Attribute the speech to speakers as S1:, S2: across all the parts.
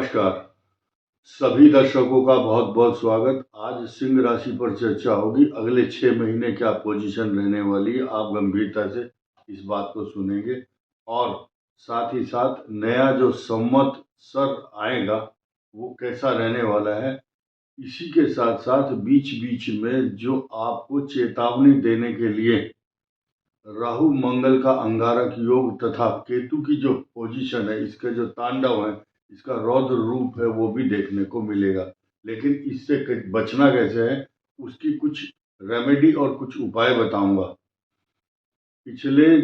S1: नमस्कार। सभी दर्शकों का बहुत बहुत स्वागत। आज सिंह राशि पर चर्चा होगी। अगले 6 महीने क्या पोजीशन रहने वाली है, आप गंभीरता से इस बात को सुनेंगे और साथ ही साथ नया जो संवत्सर आएगा वो कैसा रहने वाला है। इसी के साथ साथ बीच बीच में जो आपको चेतावनी देने के लिए राहु मंगल का अंगारक योग तथा केतु की जो पोजीशन है, इसका जो तांडव है, इसका रौद्र रूप है, वो भी देखने को मिलेगा। लेकिन इससे बचना कैसे है, उसकी कुछ रेमेडी और कुछ उपाय बताऊंगा। पिछले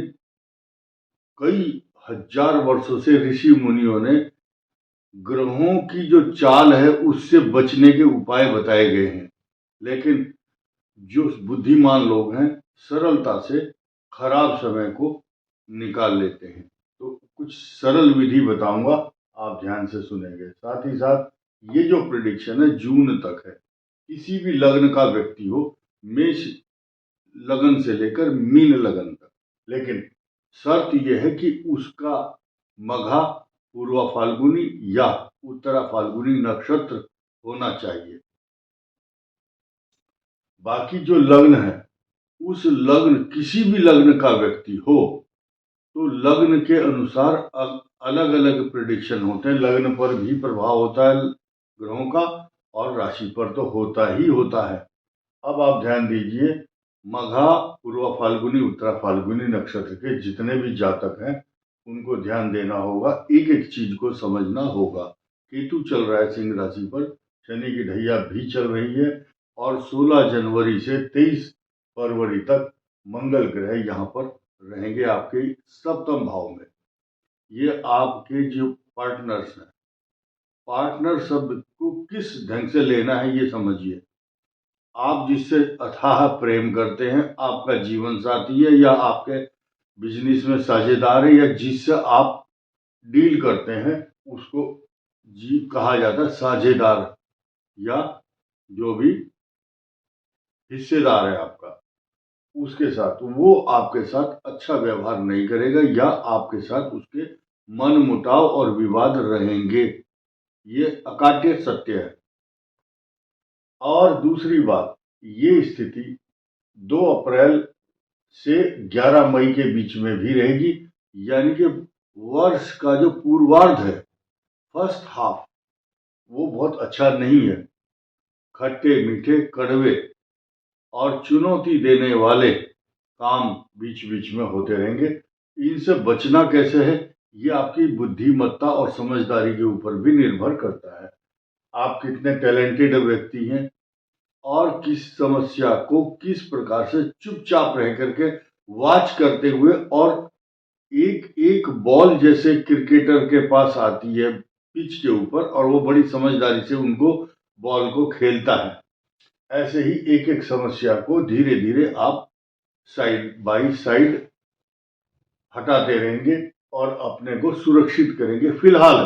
S1: कई हजार वर्षों से ऋषि मुनियों ने ग्रहों की जो चाल है उससे बचने के उपाय बताए गए हैं, लेकिन जो बुद्धिमान लोग हैं सरलता से खराब समय को निकाल लेते हैं। तो कुछ सरल विधि बताऊंगा, आप ध्यान से सुनेंगे। साथ ही साथ ये जो प्रिडिक्शन है जून तक है। किसी भी लग्न का व्यक्ति हो, मेष लगन से लेकर मीन लगन तक, लेकिन शर्त यह है कि उसका मघा, पूर्वा फाल्गुनी या उत्तरा फाल्गुनी नक्षत्र होना चाहिए। बाकी जो लग्न है, उस लग्न किसी भी लग्न का व्यक्ति हो तो लग्न के अनुसार अलग अलग प्रिडिक्शन होते हैं। लग्न पर भी प्रभाव होता है ग्रहों का और राशि पर तो होता ही होता है। अब आप ध्यान दीजिए, मघा, पूर्वा फाल्गुनी, उत्तरा फाल्गुनी नक्षत्र के जितने भी जातक हैं उनको ध्यान देना होगा, एक एक चीज को समझना होगा। केतु चल रहा है सिंह राशि पर, शनि की ढैया भी चल रही है और 16 जनवरी से 23 फरवरी तक मंगल ग्रह यहाँ पर रहेंगे आपके सप्तम भाव में। ये आपके जो पार्टनर्स हैं, पार्टनर शब्द को किस ढंग से लेना है ये समझिए। आप जिससे अथाह प्रेम करते हैं, आपका जीवन साथी है या आपके बिजनेस में साझेदार है या जिससे आप डील करते हैं, उसको जी कहा जाता है साझेदार या जो भी हिस्सेदार है आपका। उसके साथ वो आपके साथ अच्छा व्यवहार नहीं करेगा या आपके साथ उसके मन मुटाव और विवाद रहेंगे। ये अकाट्य सत्य है। और दूसरी बात, ये स्थिति 2 अप्रैल से 11 मई के बीच में भी रहेगी, यानी कि वर्ष का जो पूर्वार्ध है, फर्स्ट हाफ, वो बहुत अच्छा नहीं है। खट्टे मीठे कड़वे और चुनौती देने वाले काम बीच बीच में होते रहेंगे। इनसे बचना कैसे है, ये आपकी बुद्धिमत्ता और समझदारी के ऊपर भी निर्भर करता है। आप कितने टैलेंटेड व्यक्ति हैं और किस समस्या को किस प्रकार से चुपचाप रह करके वॉच करते हुए, और एक एक बॉल जैसे क्रिकेटर के पास आती है पिच के ऊपर और वो बड़ी समझदारी से उनको बॉल को खेलता है, ऐसे ही एक एक समस्या को धीरे धीरे आप साइड बाय साइड हटाते रहेंगे और अपने को सुरक्षित करेंगे। फिलहाल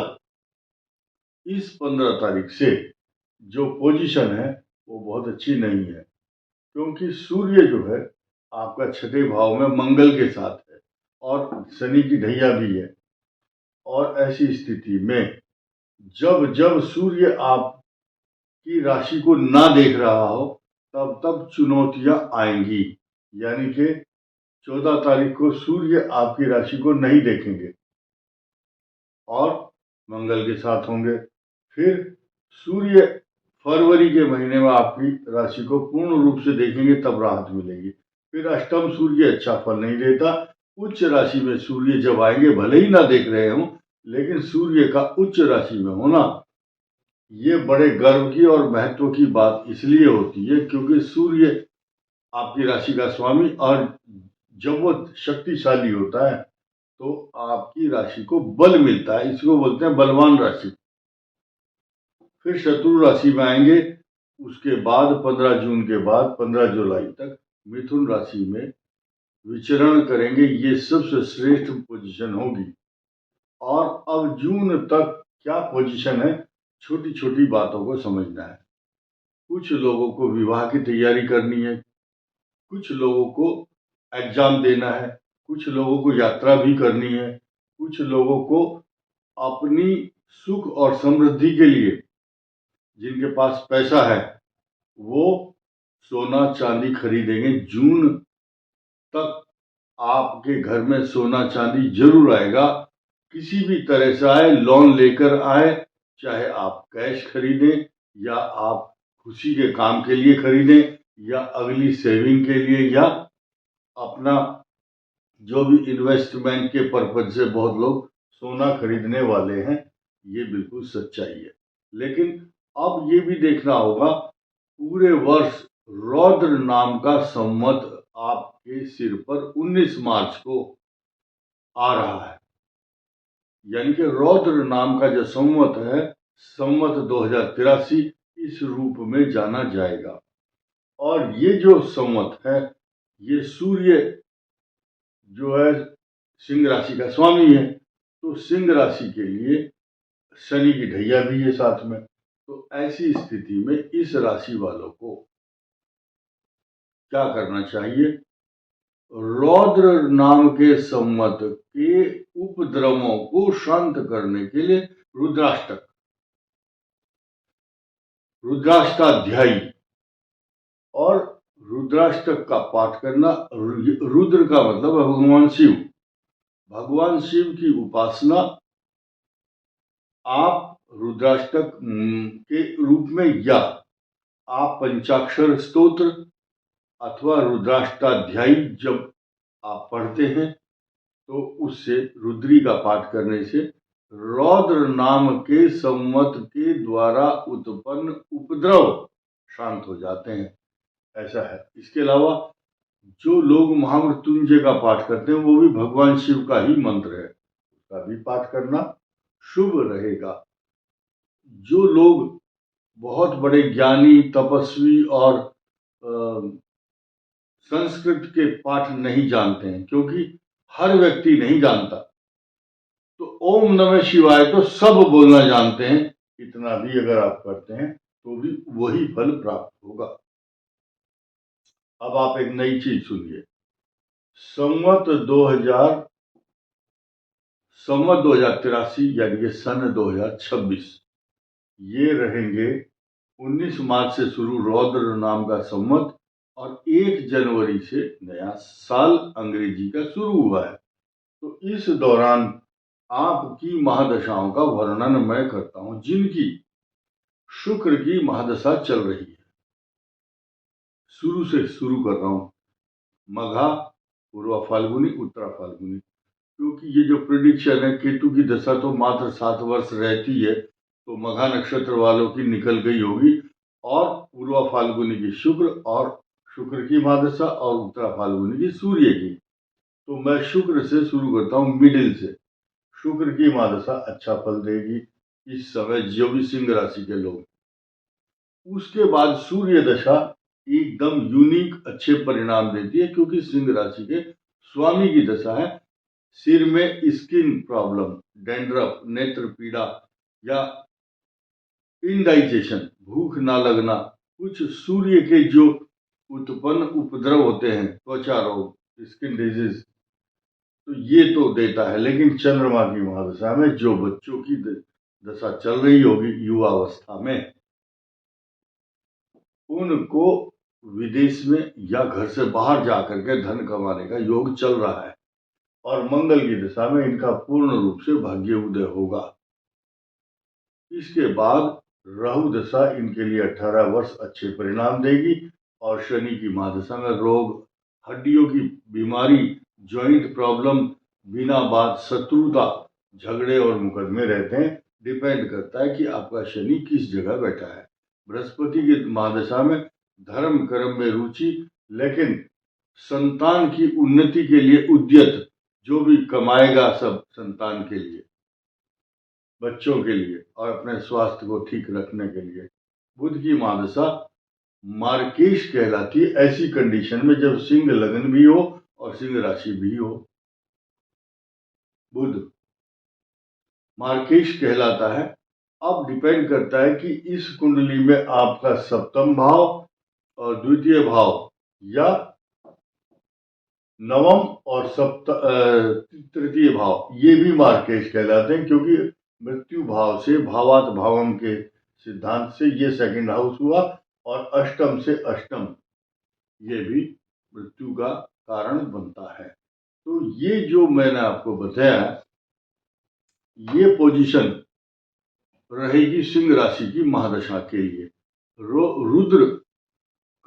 S1: इस 15 तारीख से जो पोजीशन है वो बहुत अच्छी नहीं है, क्योंकि सूर्य जो है आपका 6ठे भाव में मंगल के साथ है और शनि की ढैया भी है। और ऐसी स्थिति में जब जब सूर्य आपकी राशि को ना देख रहा हो तब तब चुनौतियां आएंगी। यानी कि 14 तारीख को सूर्य आपकी राशि को नहीं देखेंगे और मंगल के साथ होंगे। फिर सूर्य फरवरी के महीने में आपकी राशि को पूर्ण रूप से देखेंगे, तब राहत मिलेगी। फिर अष्टम सूर्य अच्छा फल नहीं देता। उच्च राशि में सूर्य जब आएंगे, भले ही ना देख रहे हों, लेकिन सूर्य का उच्च राशि में होना ये बड़े गर्व की और महत्व की बात इसलिए होती है क्योंकि सूर्य आपकी राशि का स्वामी, और जब वो शक्तिशाली होता है तो आपकी राशि को बल मिलता है, इसको बोलते हैं बलवान राशि। फिर शत्रु राशि में आएंगे। उसके बाद 15 जून के बाद 15 जुलाई तक मिथुन राशि में विचरण करेंगे। ये सबसे श्रेष्ठ पोजीशन होगी। और अब जून तक क्या पोजीशन है, छोटी छोटी बातों को समझना है। कुछ लोगों को विवाह की तैयारी करनी है, कुछ लोगों को एग्जाम देना है, कुछ लोगों को यात्रा भी करनी है, कुछ लोगों को अपनी सुख और समृद्धि के लिए जिनके पास पैसा है वो सोना चांदी खरीदेंगे। जून तक आपके घर में सोना चांदी जरूर आएगा, किसी भी तरह से आए, लोन लेकर आए, चाहे आप कैश खरीदें या आप खुशी के काम के लिए खरीदें या अगली सेविंग के लिए या अपना जो भी इन्वेस्टमेंट के पर्पज से बहुत लोग सोना खरीदने वाले हैं, ये बिल्कुल सच्चाई है। लेकिन अब ये भी देखना होगा, पूरे वर्ष रौद्र नाम का संवत आपके सिर पर 19 मार्च को आ रहा है। यानी कि रौद्र नाम का जो संवत है, संवत 2083 इस रूप में जाना जाएगा। और ये जो संवत है, ये सूर्य जो है सिंह राशि का स्वामी है, तो सिंह राशि के लिए शनि की ढैया भी है साथ में। तो ऐसी स्थिति में इस राशि वालों को क्या करना चाहिए? रौद्र नाम के संवत के उपद्रवों को शांत करने के लिए रुद्राष्टाध्यायी और रुद्राष्टक का पाठ करना। रुद्र का मतलब है भगवान शिव। भगवान शिव की उपासना आप रुद्राष्टक के रूप में या आप पंचाक्षर स्तोत्र अथवा रुद्राष्टाध्यायी जब आप पढ़ते हैं तो उससे रुद्री का पाठ करने से रौद्र नाम के संवत के द्वारा उत्पन्न उपद्रव शांत हो जाते हैं, ऐसा है। इसके अलावा जो लोग महामृत्युंजय का पाठ करते हैं वो भी भगवान शिव का ही मंत्र है, उसका भी पाठ करना शुभ रहेगा। जो लोग बहुत बड़े ज्ञानी तपस्वी और संस्कृत के पाठ नहीं जानते हैं, क्योंकि हर व्यक्ति नहीं जानता, तो ओम नमः शिवाय तो सब बोलना जानते हैं। इतना भी अगर आप करते हैं तो भी वही फल प्राप्त होगा। अब आप एक नई चीज सुनिए। संवत 2083 यानी कि सन 2026 ये रहेंगे 19 मार्च से शुरू रौद्र नाम का संवत और 1 जनवरी से नया साल अंग्रेजी का शुरू हुआ है। तो इस दौरान आपकी महादशाओं का वर्णन मैं करता हूं, जिनकी शुक्र की महादशा चल रही है। शुरू से शुरू कर रहा हूं, मघा, पूर्वा फाल्गुनी, उत्तरा फाल्गुनी, क्योंकि ये जो प्रिडिक्शन है, केतु की दशा तो मात्र 7 वर्ष रहती है, तो मघा नक्षत्र वालों की निकल गई होगी, और पूर्वा फाल्गुनी की शुक्र और शुक्र की महादशा और उत्तरा फाल्गुनी की सूर्य की। तो मैं शुक्र से शुरू करता हूं, मिडिल से। शुक्र की महादशा अच्छा फल देगी इस समय जो भी सिंह राशि के लोग। उसके बाद सूर्य दशा एकदम यूनिक अच्छे परिणाम देती है, क्योंकि सिंह राशि के स्वामी की दशा है। सिर में स्किन प्रॉब्लम, डैंड्रफ, नेत्र पीड़ा या इंडाइजेशन, भूख ना लगना, कुछ सूर्य के जो उत्पन्न उपद्रव होते हैं, त्वचा रोग, स्किन डिजीज, तो ये तो देता है। लेकिन चंद्रमा की महादशा में जो बच्चों की दशा चल रही होगी युवावस्था में, उनको विदेश में या घर से बाहर जाकर के धन कमाने का योग चल रहा है, और मंगल की दशा में इनका पूर्ण रूप से भाग्य उदय होगा। इसके बाद राहु दशा इनके लिए 18 वर्ष अच्छे परिणाम देगी, और शनि की महादशा में रोग, हड्डियों की बीमारी, जॉइंट प्रॉब्लम, बिना बात शत्रुता, झगड़े और मुकदमे रहते हैं। डिपेंड करता है कि आपका शनि किस जगह बैठा है। बृहस्पति की महादशा में धर्म कर्म में रुचि, लेकिन संतान की उन्नति के लिए उद्यत, जो भी कमाएगा सब संतान के लिए, बच्चों के लिए और अपने स्वास्थ्य को ठीक रखने के लिए। बुध की महादशा मार्केश कहलाती है ऐसी कंडीशन में जब सिंह लग्न भी हो और सिंह राशि भी हो। बुध मार्केश कहलाता है। अब डिपेंड करता है कि इस कुंडली में आपका सप्तम भाव और द्वितीय भाव या नवम और तृतीय भाव, ये भी मार्केश कहलाते हैं, क्योंकि मृत्यु भाव से भावात भावम के सिद्धांत से ये सेकंड हाउस हुआ, और अष्टम से अष्टम ये भी मृत्यु का कारण बनता है। तो ये जो मैंने आपको बताया, ये पोजीशन रहेगी सिंह राशि की महादशा के लिए। रुद्र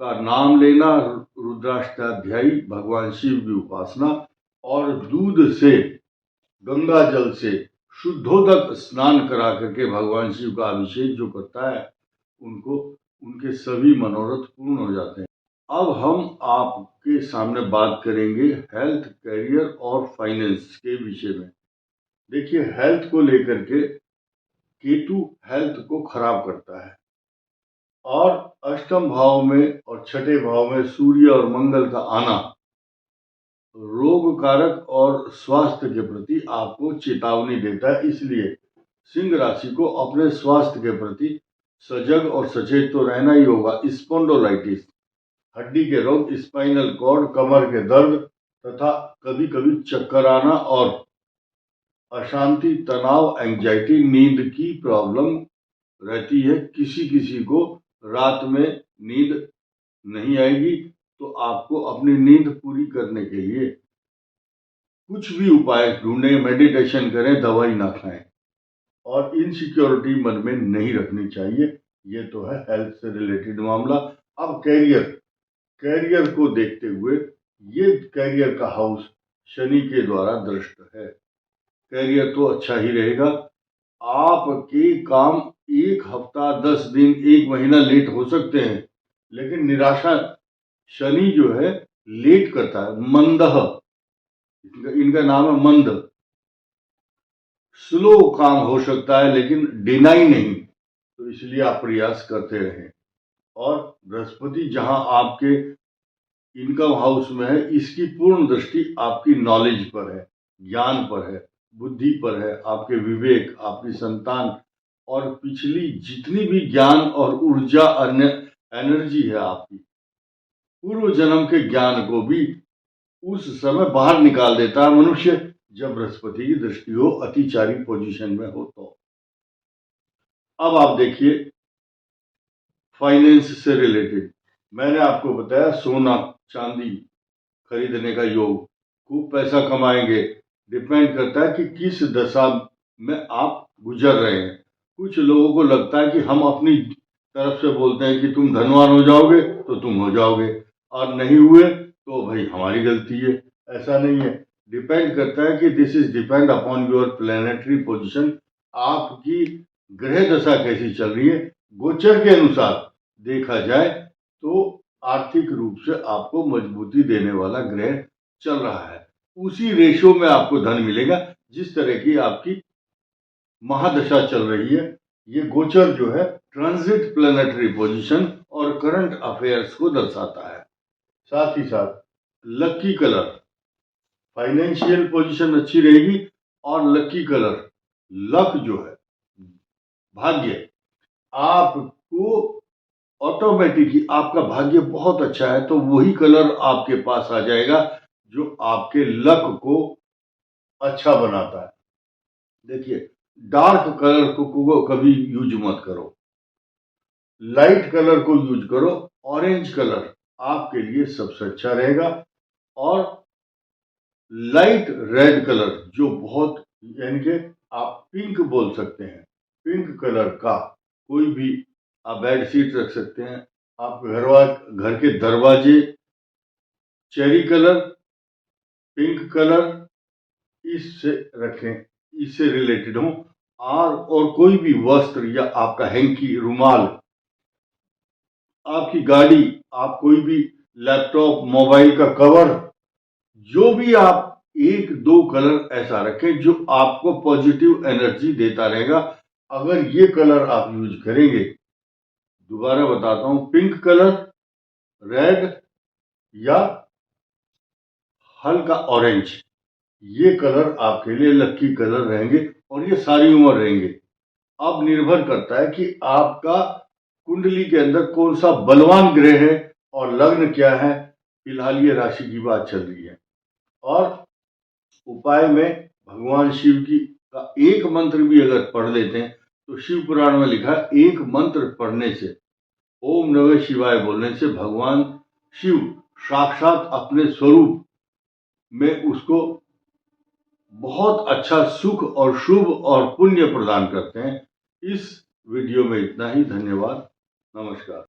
S1: का नाम लेना, रुद्राष्टाध्यायी, भगवान शिव की उपासना, और दूध से, गंगा जल से शुद्धोदक स्नान करा करके भगवान शिव का अभिषेक जो करता है, उनको उनके सभी मनोरथ पूर्ण हो जाते हैं। अब हम आपके सामने बात करेंगे हेल्थ, करियर और फाइनेंस के विषय में। देखिए, हेल्थ को लेकर के केतु हेल्थ को खराब करता है, और अष्टम भाव में और छठे भाव में सूर्य और मंगल का आना रोग कारक और स्वास्थ्य के प्रति आपको चेतावनी देता है। इसलिए सिंह राशि को अपने स्वास्थ्य के प्रति सजग और सचेत तो रहना ही होगा। स्पॉन्डोलाइटिस, हड्डी के रोग, स्पाइनल कॉर्ड, कमर के दर्द तथा कभी कभी चक्कर आना और अशांति, तनाव, एंजाइटी, नींद की प्रॉब्लम रहती है। किसी किसी को रात में नींद नहीं आएगी, तो आपको अपनी नींद पूरी करने के लिए कुछ भी उपाय ढूंढें, मेडिटेशन करें, दवाई ना खाएं, और इनसिक्योरिटी मन में नहीं रखनी चाहिए। ये तो है हेल्थ से रिलेटेड मामला। अब कैरियर को देखते हुए, ये कैरियर का हाउस शनि के द्वारा दृष्ट है। कैरियर तो अच्छा ही रहेगा। आपके काम 1 हफ्ता, 10 दिन, 1 महीना लेट हो सकते हैं, लेकिन निराशा शनि जो है लेट करता है। मंदह, इनका नाम है मंद। स्लो काम हो सकता है, लेकिन डिनाई नहीं। तो इसलिए आप प्रयास करते रहें। और बृहस्पति जहां आपके इनकम हाउस में है, इसकी पूर्ण दृष्टि आपकी नॉलेज पर है, ज्ञान पर है, बुद्धि पर है, आपके विवेक, आपकी संतान, और पिछली जितनी भी ज्ञान और ऊर्जा, अन्य एनर्जी है आपकी, पूर्व जन्म के ज्ञान को भी उस समय बाहर निकाल देता है मनुष्य, जब बृहस्पति की दृष्टि हो, अतिचारी पोजीशन में हो। तो अब आप देखिए फाइनेंस से रिलेटेड, मैंने आपको बताया सोना चांदी खरीदने का योग, खूब पैसा कमाएंगे। डिपेंड करता है कि किस दशा में आप गुजर रहे हैं। कुछ लोगों को लगता है कि हम अपनी तरफ से बोलते हैं कि तुम धनवान हो जाओगे तो तुम हो जाओगे, और नहीं हुए तो भाई हमारी गलती है। ऐसा नहीं है। डिपेंड करता है कि this is depend upon your planetary position. आपकी ग्रह दशा कैसी चल रही है, गोचर के अनुसार देखा जाए तो आर्थिक रूप से आपको मजबूती देने वाला ग्रह चल रहा है। उसी रेशो में आपको धन मिलेगा जिस तरह की आपकी महादशा चल रही है। ये गोचर जो है ट्रांजिट प्लैनेटरी पोजीशन और करंट अफेयर्स को दर्शाता है। साथ ही साथ लकी कलर, फाइनेंशियल पोजीशन अच्छी रहेगी, और लकी कलर, लक जो है, भाग्य, आपको ऑटोमेटिकली आपका भाग्य बहुत अच्छा है तो वही कलर आपके पास आ जाएगा जो आपके लक को अच्छा बनाता है। देखिए, डार्क कलर को कभी यूज मत करो, लाइट कलर को यूज करो। ऑरेंज कलर आपके लिए सबसे अच्छा रहेगा, और लाइट रेड कलर जो बहुत, यानी कि आप पिंक बोल सकते हैं, पिंक कलर का कोई भी आप बेड शीट रख सकते हैं। आप घर के दरवाजे चेरी कलर, पिंक कलर इससे रखें, इससे रिलेटेड हो। और कोई भी वस्त्र या आपका हैंकी, रुमाल, आपकी गाड़ी, आप कोई भी लैपटॉप, मोबाइल का कवर, जो भी आप 1-2 कलर ऐसा रखें जो आपको पॉजिटिव एनर्जी देता रहेगा। अगर ये कलर आप यूज करेंगे, दोबारा बताता हूं, पिंक कलर, रेड या हल्का ऑरेंज, ये कलर आपके लिए लकी कलर रहेंगे, और ये सारी उम्र रहेंगे। अब निर्भर करता है कि आपका कुंडली के अंदर कौन सा बलवान ग्रह है और लग्न क्या है। फिलहाल ये राशि की बात चल रही है। और उपाय में भगवान शिव की का एक मंत्र भी अगर पढ़ लेते हैं तो शिव पुराण में लिखा है एक मंत्र पढ़ने से, ओम नमः शिवाय बोलने से भगवान शिव साक्षात अपने स्वरूप में उसको बहुत अच्छा सुख और शुभ और पुण्य प्रदान करते हैं। इस वीडियो में इतना ही। धन्यवाद। नमस्कार।